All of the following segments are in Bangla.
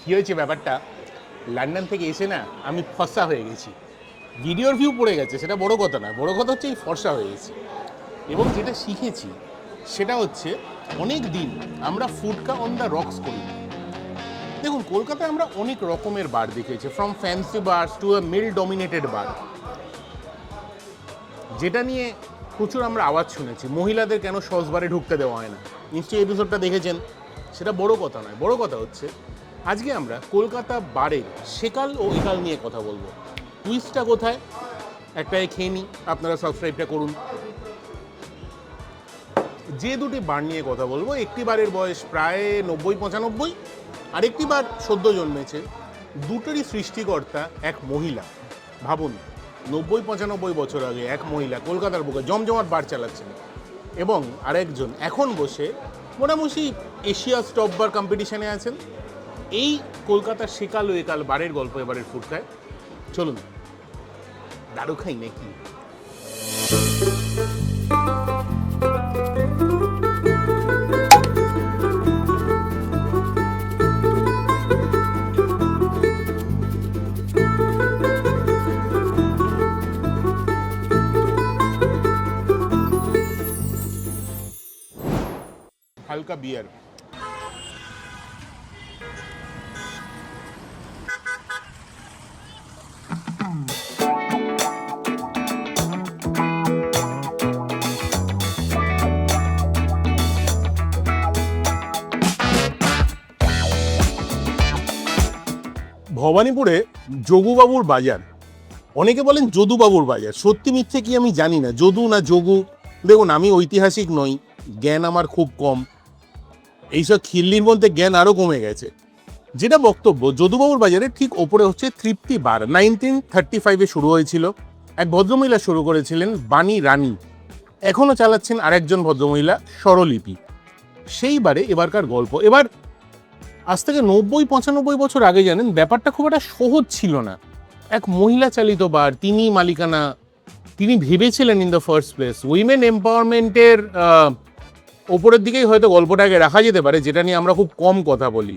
কী হয়েছে ব্যাপারটা, লন্ডন থেকে এসে না আমি ফর্সা হয়ে গেছি। ভিডিওর ভিউ পড়ে গেছে, সেটা বড় কথা না, বড় কথা হচ্ছে এই ফর্সা হয়ে গেছি। এবং যেটা শিখেছি সেটা হচ্ছে অনেক দিন আমরা ফুডকা অন দ্য রক্স করি। দেখুন, কলকাতায় আমরা অনেক রকমের বার দেখেছি, from fancy bar to a meal dominated bar, যেটা নিয়ে প্রচুর আমরা আওয়াজ শুনেছি। মহিলাদের কেন সসবারে ঢুকতে দেওয়া হয় না, নিশ্চয়ই এপিসোডটা দেখেছেন। সেটা বড় কথা নয়, বড় কথা হচ্ছে আজকে আমরা কলকাতা বারের সেকাল ও একাল নিয়ে কথা বলবো। টুইস্টটা কোথায়, একটা খেয়ে নিই, আপনারা সাবস্ক্রাইবটা করুন। যে দুটি বার নিয়ে কথা বলবো, একটি বারের বয়স প্রায় 90-95, আরেকটি বার সদ্য জন্মেছে। দুটোরই সৃষ্টিকর্তা এক মহিলা। ভাবুন, 90-95 বছর আগে এক মহিলা কলকাতার বুকে জমজমাট বার চালাচ্ছেন, এবং আরেকজন এখন বসে মোটামুটি এশিয়াস টপ বার কম্পিটিশনে আছেন। এই কলকাতার সেকাল ও একাল বারের গল্প এবারের ফুটকায়। চলুন, দারু খাই নাকি? হালকা বিয়ার। ভবানীপুরে যোগুবাবুর বাজার, অনেকে বলেন যদুবাবুর বাজার, সত্যি মিথ্যে কি আমি জানি না, যদু না যোগু। দেখুন, আমি ঐতিহাসিক নই, জ্ঞান আমার খুব কম, এইসব খিল্লির মধ্যে জ্ঞান আরও কমে গেছে। যেটা বক্তব্য, যদুবাবুর বাজারে ঠিক ওপরে হচ্ছে তৃপ্তি বার। 1935-এ শুরু হয়েছিল, এক ভদ্রমহিলা শুরু করেছিলেন, বাণী রানী। এখনও চালাচ্ছেন আরেকজন ভদ্রমহিলা, স্বরলিপি। সেই বারে এবারকার গল্প। এবার আজ থেকে 90-95 বছর আগে, জানেন, ব্যাপারটা খুব একটা সহজ ছিল না। এক মহিলা চালিত বার, তিনি মালিকানা, তিনি ভেবেছিলেন in the first place women এম্পাওয়ারমেন্টের ওপরের দিকেই হয়তো গল্পটাকে রাখা যেতে পারে, যেটা নিয়ে আমরা খুব কম কথা বলি।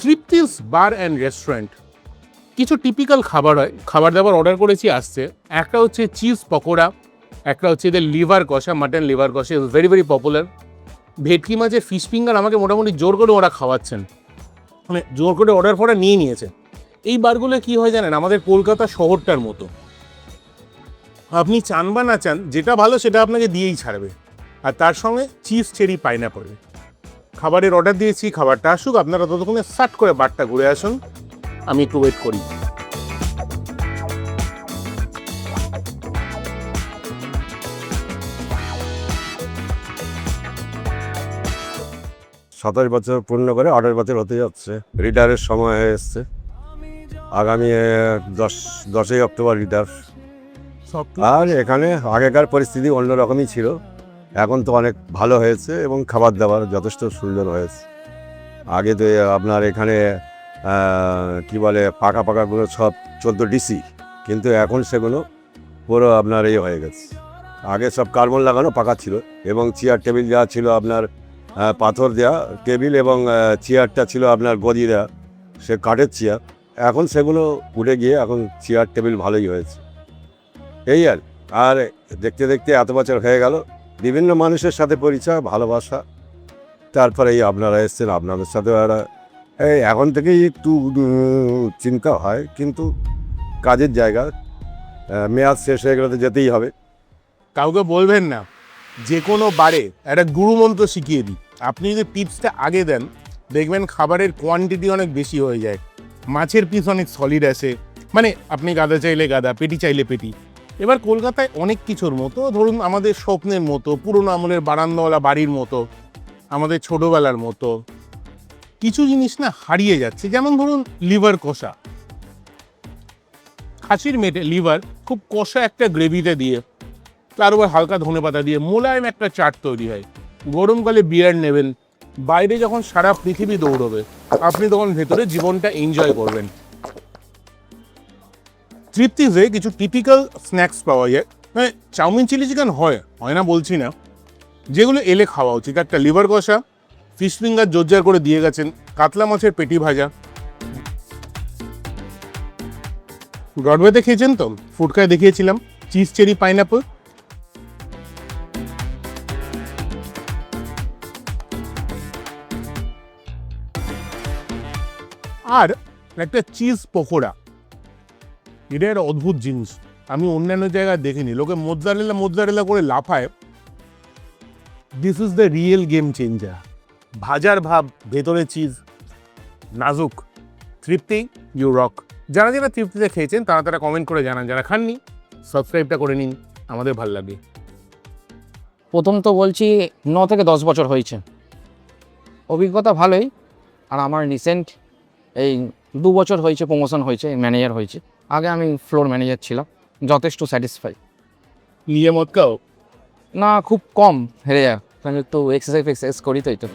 তৃপ্তিস বার অ্যান্ড রেস্টুরেন্ট, কিছু টিপিক্যাল খাবার হয়, খাবার দাবার অর্ডার করেছি, আসছে। একটা হচ্ছে চিজ পকোড়া, একটা হচ্ছে এদের লিভার কষা, মাটন লিভার কষা, ইজ ভেরি ভেরি পপুলার। ভেটকি মাছের ফিশ ফিঙ্গার আমাকে মোটামুটি জোর করে ওরা খাওয়াচ্ছেন, মানে জোর করে অর্ডার ফর্ডার নিয়ে নিয়েছে। এই বারগুলো কি হয় জানেন, আমাদের কলকাতা শহরটার মতো, আপনি চান বা না চান, যেটা ভালো সেটা আপনাকে দিয়েই ছাড়বে, আর তার সঙ্গে চিজ চেরি পাইনাপল। খাবারের অর্ডার দিয়েছি, খাবারটা আসুক, আপনারা ততক্ষণে সাট করে বারটা ঘুরে আসুন, আমি একটু ওয়েট করি। সাতাশ বছর পূর্ণ করে 28 বছর হতে যাচ্ছে। রিটায়ারের সময় হয়ে এসছে, আগামী 10ই অক্টোবর রিটায়ার। আর এখানে আগেকার পরিস্থিতি অন্যরকমই ছিল, এখন তো অনেক ভালো হয়েছে এবং খাবার দাবার যথেষ্ট সুন্দর হয়েছে। আগে তো আপনার এখানে কি বলে, পাকা পাকাগুলো সব 14 ডিসি, কিন্তু এখন সেগুলো পুরো আপনার এই হয়ে গেছে। আগে সব কার্বন লাগানো পাকা ছিল, এবং চেয়ার টেবিল যা ছিল আপনার পাথর দেওয়া টেবিল, এবং চেয়ারটা ছিল আপনার গদি দেওয়া, সে কাঠের চেয়ার। এখন সেগুলো উঠে গিয়ে এখন চেয়ার টেবিল ভালোই হয়েছে। এই আর দেখতে দেখতে এত বছর হয়ে গেল, বিভিন্ন মানুষের সাথে পরিচয়, ভালোবাসা, তারপরে এই আপনারা এসছেন, আপনাদের সাথে এই এখন থেকেই একটু চিন্তা হয়, কিন্তু কাজের জায়গা, মেয়াদ শেষ হয়ে গেলে তো যেতেই হবে। কাউকে বলবেন না, যে কোনো বারে একটা গুরুমন্ত্র শিখিয়ে দিই, আপনি যদি টিপসটা আগে দেন, দেখবেন খাবারের কোয়ান্টিটি অনেক বেশি হয়ে যায়, মাছের পিস অনেক সলিড আসে, মানে আপনি গাদা চাইলে গাদা, পেটি চাইলে পেটি। এবার কলকাতায় অনেক কিছুর মতো, ধরুন আমাদের স্বপ্নের মতো, পুরোনো আমলের বারান্দাওয়ালা বাড়ির মতো, আমাদের ছোটোবেলার মতো কিছু জিনিস না হারিয়ে যাচ্ছে। যেমন ধরুন লিভার কষা, খাসির মেটে লিভার খুব কষা একটা গ্রেভিতে দিয়ে, তার উপর হালকা ধনেপাতা দিয়ে মোলায়েম একটা চাট তৈরি হয়। গরমকালে বিয়ার নেবেন, বাইরে যখন সারা পৃথিবী দৌড়বে, আপনি তখন ভেতরে জীবনটা এনজয় করবেন। তৃপ্তিতে কিছু টিপিক্যাল স্ন্যাক্স পাওয়া যায়, মানে চাউমিন চিলি চিকেন হয় না বলছি না, যেগুলো এলে খাওয়া উচিত। একটা লিভার কষা, ফিশ ফিঙ্গার জোরজার করে দিয়ে গেছেন, কাতলা মাছের পেটি ভাজা। ব্রডওয়েতে খেয়েছেন তো, ফুডকায় দেখিয়েছিলাম চিজ চেরি পাইনাপল। আর একটা চিজ পকোড়া, এটা একটা অদ্ভুত জিনিস, আমি অন্যান্য জায়গায় দেখিনি। লোকে মোজ্জারেলা করে লাফায়, this is the real game changer. ভাজার ভাব, ভেতরে চিজ, নাজুক, তৃপ্তি, ইউ রক। যারা যারা তৃপ্তিতে খেয়েছেন তারা তারা কমেন্ট করে জানান, যারা খাননি সাবস্ক্রাইবটা করে নিন, আমাদের ভালো লাগে। প্রথম তো বলছি 9 থেকে 10 বছর হয়েছে, অভিজ্ঞতা ভালোই। আর আমার রিসেন্ট এই 2 বছর হয়েছে প্রমোশন হয়েছে, ম্যানেজার হয়েছে। আগে আমি ফ্লোর ম্যানেজার ছিলাম, যথেষ্ট স্যাটিসফাই। নিজে মদ খাও? না, খুব কম, হেরে যায়, কারণ একটু এক্সারসাইজ করি তো এটা।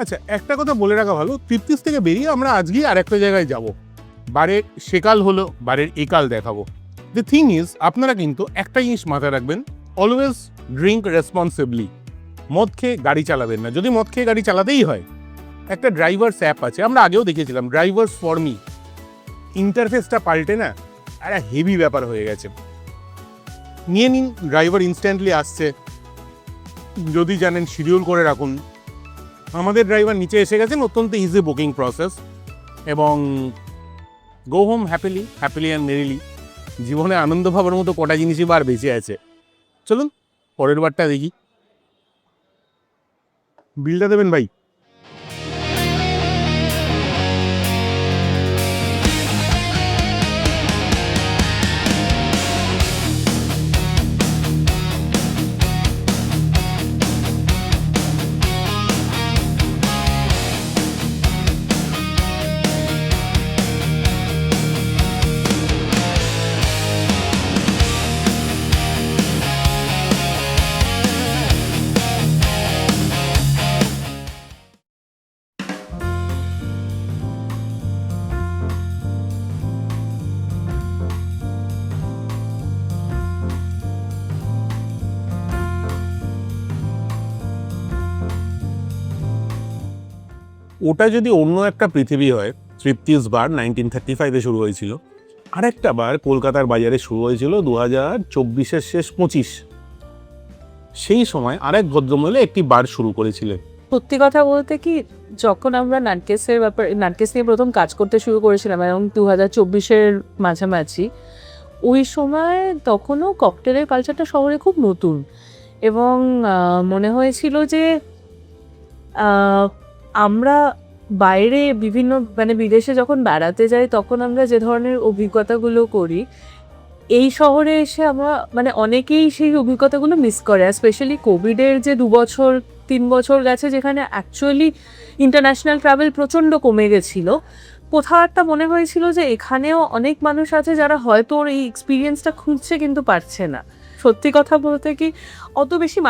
আচ্ছা, একটা কথা বলে রাখা ভালো, তৃপ্তিস থেকে বেরিয়ে আমরা আজকেই আর একটা জায়গায় যাব। বারের সেকাল হলো, বারের একাল দেখাবো। দ্য থিং ইজ, আপনারা কিন্তু একটা জিনিস মাথায় রাখবেন, অলওয়েজ ড্রিঙ্ক রেসপন্সিবলি। মদ খেয়ে গাড়ি চালাবেন না। যদি মদ খেয়ে গাড়ি চালাতেই হয়, একটা ড্রাইভার্স অ্যাপ আছে, আমরা আগেও দেখেছিলাম, ড্রাইভার্স ফর মি। ইন্টারফেসটা পাল্টে না একটা হেভি ব্যাপার হয়ে গেছে। নিয়ে নিন, ড্রাইভার ইনস্ট্যান্টলি আসছে। যদি জানেন শিডিউল করে রাখুন। আমাদের ড্রাইভার নিচে এসে গেছেন, অত্যন্ত ইজি বুকিং প্রসেস, এবং go home happily and merrily. জীবনে আনন্দ পাবার মতো কটা জিনিসই বার বেঁচে আছে। চলুন পরের বারটা দেখি। বিলটা দেবেন ভাই? ওটা যদি অন্য একটা পৃথিবী হয়, তৃপ্তিস বার 1935-এ শুরু হয়েছিল। আরেকটা বার কলকাতার বাজারে শুরু হয়েছিল 2024-এর শেষ 25। সেই সময় আরেক ভদ্রমহিলা একটি বার শুরু করেছিলেন। সত্যি কথা বলতে কি, যখন আমরা নাটকেসের নাটকেস নিয়ে প্রথম কাজ করতে শুরু করেছিলাম, এবং 2024-এর মাঝামাঝি, ওই সময় তখনও ককটেলের কালচারটা শহরে খুব নতুন, এবং মনে হয়েছিল যে আমরা বাইরে বিভিন্ন বিদেশে যখন বেড়াতে যাই, তখন আমরা যে ধরনের অভিজ্ঞতাগুলো করি, এই শহরে এসে আমরা অনেকেই সেই অভিজ্ঞতাগুলো মিস করে। স্পেশালি কোভিডের যে 2-3 বছর গেছে, যেখানে অ্যাকচুয়ালি ইন্টারন্যাশনাল ট্রাভেল প্রচণ্ড কমে গেছিলো, কোথাও একটা মনে হয়েছিল যে এখানেও অনেক মানুষ আছে যারা হয়তো ওর এই এক্সপিরিয়েন্সটা খুঁজছে কিন্তু পারছে না। সত্যি কথা বলতে কি, অত বেশি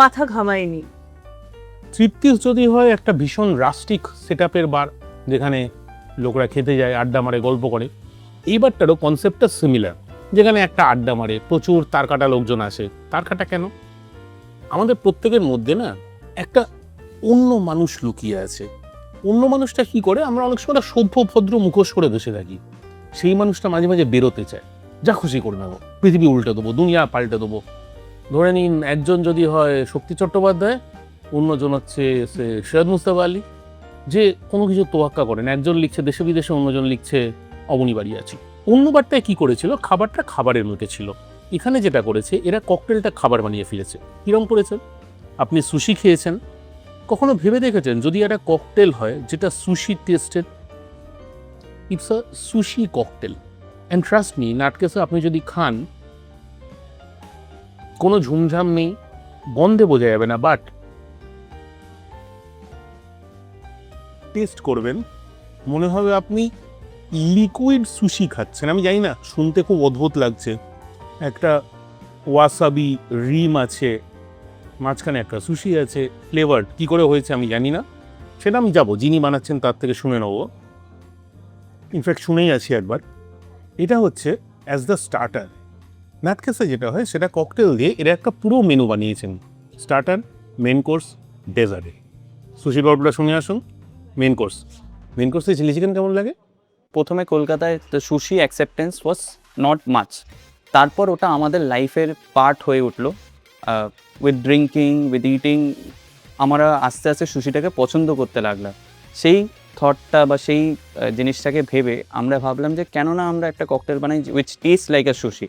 মাথা ঘামায়নি। তৃপ্তিস যদি হয় একটা ভীষণ রাস্টিক সেটআপের বার, যেখানে লোকরা খেতে যায়, আড্ডা মারে, গল্প করে, এই বারটারও কনসেপ্টটা সিমিলার, যেখানে একটা আড্ডা মারে, প্রচুর তারকাটা লোকজন আসে। তারকাটা কেন? আমাদের প্রত্যেকের মধ্যে না একটা অন্য মানুষ লুকিয়ে আছে। অন্য মানুষটা কি করে? আমরা অনেক সময় সভ্য ভদ্র মুখোশ করে বসে থাকি। সেই মানুষটা মাঝে মাঝে বেরোতে চায়, যা খুশি করে নেবো, পৃথিবী উল্টে দেবো, দুনিয়া পাল্টে দেবো। ধরে নিন, একজন যদি হয় শক্তি চট্টোপাধ্যায়, অন্যজন হচ্ছে সৈয়দ মুস্তাফা আলী, যে কোনো কিছু তোয়াক্কা করেন। একজন লিখছে দেশে বিদেশে, অন্যজন লিখছে অবনী বাড়ি আছি। অন্য বারটায় কি করেছিল? খাবারটা খাবারের মধ্যে ছিল। এখানে যেটা করেছে, এরা ককটেলটা খাবার বানিয়ে ফিরেছে। কিরম করেছে? আপনি সুশি খেয়েছেন, কখনো ভেবে দেখেছেন যদি একটা ককটেল হয় যেটা sushi tasted? It's a sushi cocktail. And trust me, নাটকেসে আপনি যদি খান, কোনো ঝুমঝাম নেই, গন্ধে বোঝা যাবে না, বাট টেস্ট করবেন, মনে হবে আপনি লিকুইড সুশি খাচ্ছেন, আমি জানি না, শুনতে খুব অদ্ভুত লাগছে। একটা ওয়াসাবি রিম আছে, মাঝখানে একটা সুশি আছে, ফ্লেভার কি করে হয়েছে আমি জানি না, সেটা আমি যাবো যিনি বানাচ্ছেন তার থেকে শুনে নেবো। ইনফ্যাক্ট শুনেই আছি একবার। এটা হচ্ছে অ্যাজ দ্য স্টার্টার। নাটকেসে যেটা হয় সেটা ককটেল দিয়ে এরা একটা পুরো মেনু বানিয়েছেন, স্টার্টার, মেন কোর্স, ডেজার্টে। সুশি গল্পটা শুনে আসুন। মেন কোর্সে চিলি চিকেন কেমন লাগে? প্রথমে কলকাতায় sushi acceptance was not much, তারপর ওটা আমাদের লাইফের পার্ট হয়ে উঠলো। উইথ ড্রিঙ্কিং, উইথ ইটিং আমরা আস্তে আস্তে সুশিটাকে পছন্দ করতে লাগলাম। সেই থটটা বা সেই জিনিসটাকে ভেবে আমরা ভাবলাম যে কেন না আমরা একটা ককটেল বানাই which taste like a sushi.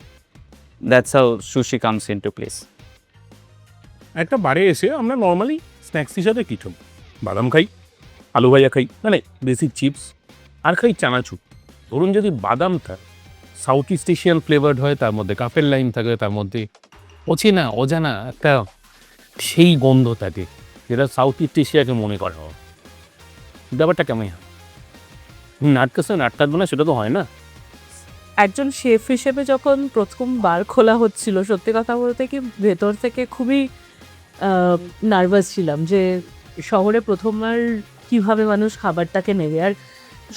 That's how sushi comes into place. একটা বারে এসে আমরা নর্মালি স্ন্যাক্স হিসাবে কিছু বাদাম খাই, আলু ভাজা খাই, মানে বেসিক চিপস, আর খাই চানাচুর। ধরুন যদি বাদামটা সাউথ ইস্ট এশিয়ান ফ্লেভার্ড হয়, তার মধ্যে কাফের লাইম থাকে, তার মধ্যে অচেনা অজানা একটা সেই গন্ধ থাকে যেটা সাউথ ইস্ট এশিয়াকে মনে করা হয়। ব্যাপারটা কেমন হয়? নাটকাসে নাটকাত না, সেটা তো হয় না। একজন শেফ হিসেবে যখন প্রথম বার খোলা হচ্ছিল, সত্যি কথা বলতে কি ভেতর থেকে খুবই নার্ভাস ছিলাম যে শহরে প্রথমবার কিভাবে মানুষ খাবারটাকে নেবে। আর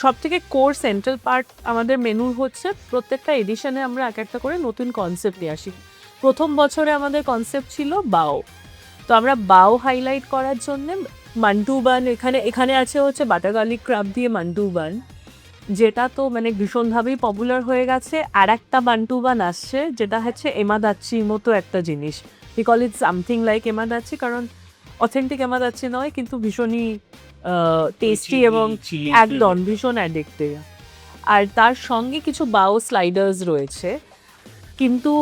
সব থেকে কোর সেন্ট্রাল পার্ট আমাদের মেনুর হচ্ছে প্রত্যেকটা এডিশনে আমরা এক একটা করে নতুন কনসেপ্ট নিয়ে আসি। প্রথম বছরে আমাদের কনসেপ্ট ছিল বাও, তো আমরা বাও হাইলাইট করার জন্য মান্টু বান, এখানে আছে হচ্ছে বাটার গার্লিক ক্রাব দিয়ে মান্টু বান, যেটা তো মানে ভীষণভাবেই পপুলার হয়ে গেছে। আর একটা মান্টু বান আসছে যেটা হচ্ছে এমাদাচ্চির মতো একটা জিনিস। We call it something like ema datshi, কারণ অথেন্টিক এমাদাচ্চি নয়, কিন্তু ভীষণই টেস্টি এবং একদম ভীষণ অ্যাডিক্টিভ। আর তার সঙ্গে কিছু বাও স্লাইডার্স রয়েছে। কিন্তু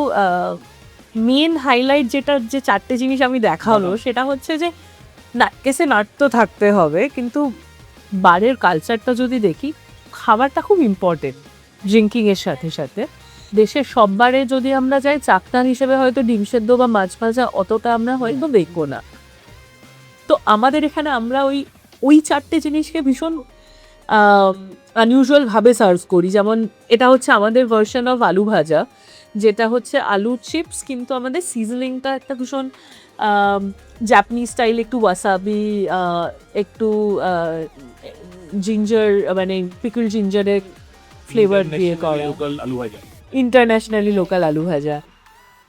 মেন হাইলাইট যেটা, যে চারটে জিনিস আমি দেখালো, সেটা হচ্ছে যে নাটকেসে নাট তো থাকতে হবে, কিন্তু বারের কালচারটা যদি দেখি, খাবারটা খুব ইম্পর্টেন্ট ড্রিঙ্কিংয়ের সাথে সাথে। দেশের সব বারে যদি আমরা যাই, চাকতান হিসেবে হয়তো ডিম সেদ্ধ বা মাছ ভাজা অতটা আমরা হয়তো দেখবো না। তো আমাদের এখানে আমরা ওই চারটে জিনিসকে ভীষণ আনইউজুয়ালভাবে সার্ভ করি। যেমন এটা হচ্ছে আমাদের ভার্সন অফ আলু ভাজা, যেটা হচ্ছে আলু চিপস, কিন্তু আমাদের সিজনিংটা একটা ভীষণ জাপানিজ স্টাইল, একটু ওয়াসাবি, একটু জিঞ্জার, মানে পিকল জিঞ্জারের ফ্লেভার দিয়ে করা, আলু ভাজা, ইন্টারন্যাশনালি লোকাল আলু ভাজা।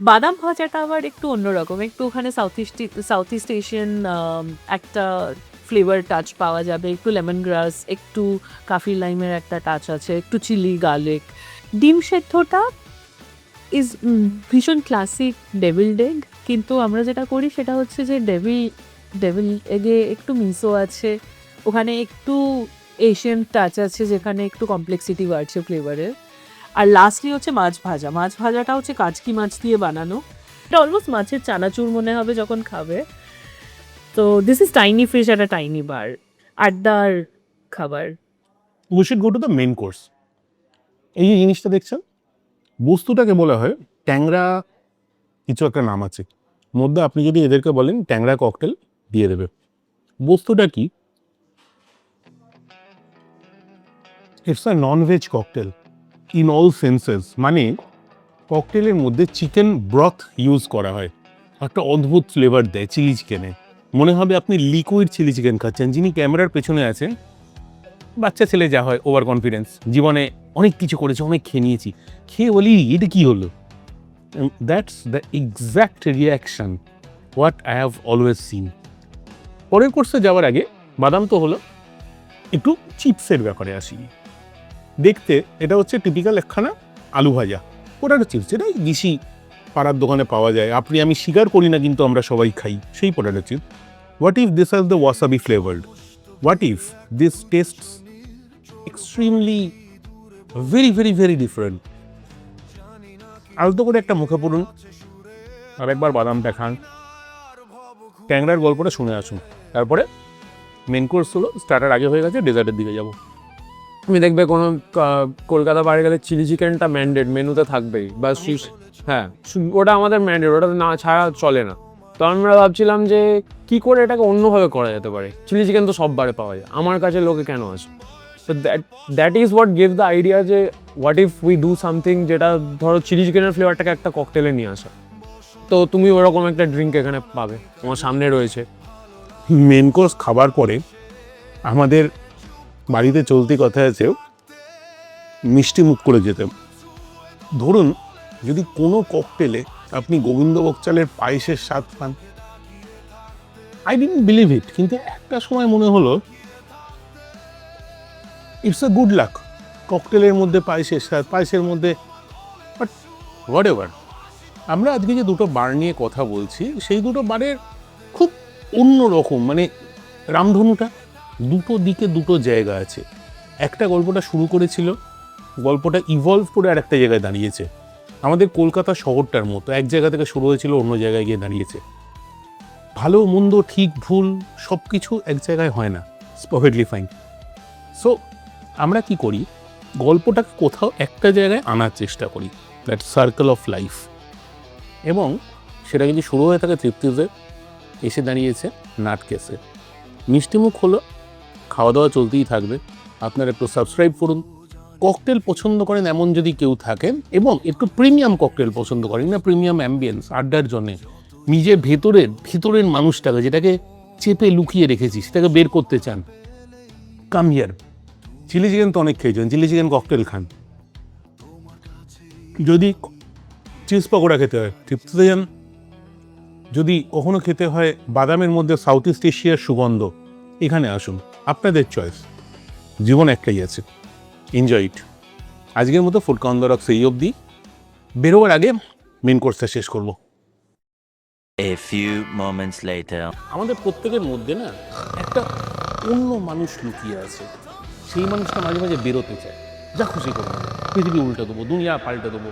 বাদাম ভাজাটা আবার একটু অন্যরকম, একটু ওখানে সাউথ ইস্ট এশিয়ান একটা ফ্লেভার টাচ পাওয়া যাবে, একটু লেমন গ্রাস, একটু কাফি লাইমের একটা টাচ আছে, একটু চিলি গার্লিক। ডিম সেদ্ধটা ইজ ভীষণ ক্লাসিক ডেভিলড এগ, কিন্তু আমরা যেটা করি সেটা হচ্ছে যে ডেভিল এগে একটু মিসো আছে, ওখানে একটু এশিয়ান টাচ আছে, যেখানে একটু কমপ্লেক্সিটি বাড়ছে ফ্লেভারের। আর লাস্টলি হচ্ছে মাছ ভাজাটা হচ্ছে কাচকি মাছ দিয়ে বানানো, এটা অলমোস্ট মাছের চানাচুর মনে হবে যখন খাবে। তো this is tiny fish at a tiny bar, আড্ডার খাবার। We should go to the main course. এই যে জিনিসটা দেখছেন, বস্তুটাকে বলা হয় ট্যাংরা, কিছু একটা নাম আছে, মধ্যে আপনি যদি এদেরকে বলেন ট্যাংরা ককটেল দিয়ে দেবে। বস্তুটা কি? It's a non veg cocktail in all senses. মানে ককটেলের মধ্যে চিকেন ব্রথ ইউজ করা হয়, একটা অদ্ভুত ফ্লেভার দেয় চিলি চিকেনে, মনে হবে আপনি লিকুইড চিলি চিকেন খাচ্ছেন। যিনি ক্যামেরার পেছনে আছেন, বাচ্চা ছেলে যা হয়, ওভার কনফিডেন্স, জীবনে অনেক কিছু করেছে, অনেক খেয়ে নিয়েছি, খেয়ে বলি এটা কি হলো। That's the exact reaction what I have always seen. পরের কোর্সে যাওয়ার আগে বাদাম তো হলো, একটু চিপসের ব্যাপারে আসি। দেখতে এটা হচ্ছে টিপিক্যাল একখানা আলু ভাজা, পোটাটো চিপস, যেটা বেশি পাড়ার দোকানে পাওয়া যায়, আমি স্বীকার করি না, কিন্তু আমরা সবাই খাই সেই পোটাটো chips. What if this are the wasabi flavoured? What if this tastes extremely very very very different? আলতো করে একটা মুখে পড়ুন, আর একবার বাদামটা খান, ট্যাংরার গল্পটা শুনে আসুন, তারপরে মেন কোর্স হলো, স্টার্টার আগে হয়ে গেছে, ডেজার্টের দিকে যাবো। তুমি দেখবে কোনো কলকাতা বাইরে গেলে চিলি চিকেনটা ম্যান্ডেট মেনুতে থাকবেই, বা হ্যাঁ ওটা আমাদের ম্যান্ডেট, ওটা না ছাড়া চলে না। তো আমরা ভাবছিলাম যে কি করে এটাকে অন্যভাবে করা যেতে পারে। চিলি চিকেন তো সব বারে পাওয়া যায়, আমার কাছে লোকে কেন আসে? So that is what gives the idea যে what if we do something যেটা ধরো চিলি চিকেনের ফ্লেভারটাকে একটা ককটেলে নিয়ে আসা। তো তুমি ওরকম একটা ড্রিঙ্ক এখানে পাবে, তোমার সামনে রয়েছে। মেন কোর্স খাবার পরে আমাদের বাড়িতে চলতি কথা আছে মিষ্টি মুখ করে যেতে। ধরুন যদি কোনো ককটেলে আপনি গোবিন্দভোগ চালের পায়েসের স্বাদ পান, আই ডিডন্ট বিলিভ ইট, কিন্তু একটা সময় মনে হলো ইটস আ গুড লাক, ককটেলের মধ্যে পায়েসের স্বাদ, পায়েসের মধ্যে, বাট হোয়াট এভার। আমরা আজকে যে দুটো বার নিয়ে কথা বলছি সেই দুটো বারের খুব অন্য রকম, মানে রামধনুটা দুটো দিকে দুটো জায়গা আছে। একটা গল্পটা শুরু করেছিল, গল্পটা ইভলভ করে আর একটা জায়গায় দাঁড়িয়েছে। আমাদের কলকাতা শহরটার মতো এক জায়গা থেকে শুরু হয়েছিল, অন্য জায়গায় গিয়ে দাঁড়িয়েছে। ভালো মন্দ ঠিক ভুল সব কিছু এক জায়গায় হয় না, ইটস পারফেক্টলি ফাইন। সো আমরা কি করি, গল্পটাকে কোথাও একটা জায়গায় আনার চেষ্টা করি, দ্যাট সার্কেল অফ লাইফ। এবং সেটা কিন্তু শুরু হয়ে থাকে তৃপ্তিতে, এসে দাঁড়িয়েছে নাটকেসে। মিষ্টিমুখ হলো, খাওয়া দাওয়া চলতেই থাকবে। আপনারা একটু সাবস্ক্রাইব করুন। ককটেল পছন্দ করেন এমন যদি কেউ থাকেন, এবং একটু প্রিমিয়াম ককটেল পছন্দ করেন না, প্রিমিয়াম অ্যাম্বিয়েন্স, আড্ডার জন্যে নিজের ভেতরের মানুষটাকে যেটাকে চেপে লুকিয়ে রেখেছি সেটাকে বের করতে চান, কাম হিয়ার। চিলি চিকেন তো অনেক খেয়েছেন, চিলি চিকেন ককটেল খান। যদি চিজ পকোড়া খেতে হয় তৃপ্তিতে যান। যদি কখনো খেতে হয় বাদামের মধ্যে সাউথ ইস্ট এশিয়ার সুগন্ধ, এখানে আসুন, আপনাদের চয়েস। জীবন একটাই আছে, এনজয় ইট। আজকের মতো ফুড অন দ্য রকস এই অবধি। বেরোবার আগে মেন কোর্সটা শেষ করব। A few moments later. আমাদের প্রত্যেকের মধ্যে না একটা অন্য মানুষ লুকিয়ে আছে, সেই মানুষটা মাঝে মাঝে বেরোতে চায়। যা খুশি করবো, পৃথিবী উল্টে দেবো, দুনিয়া পাল্টে দেবো,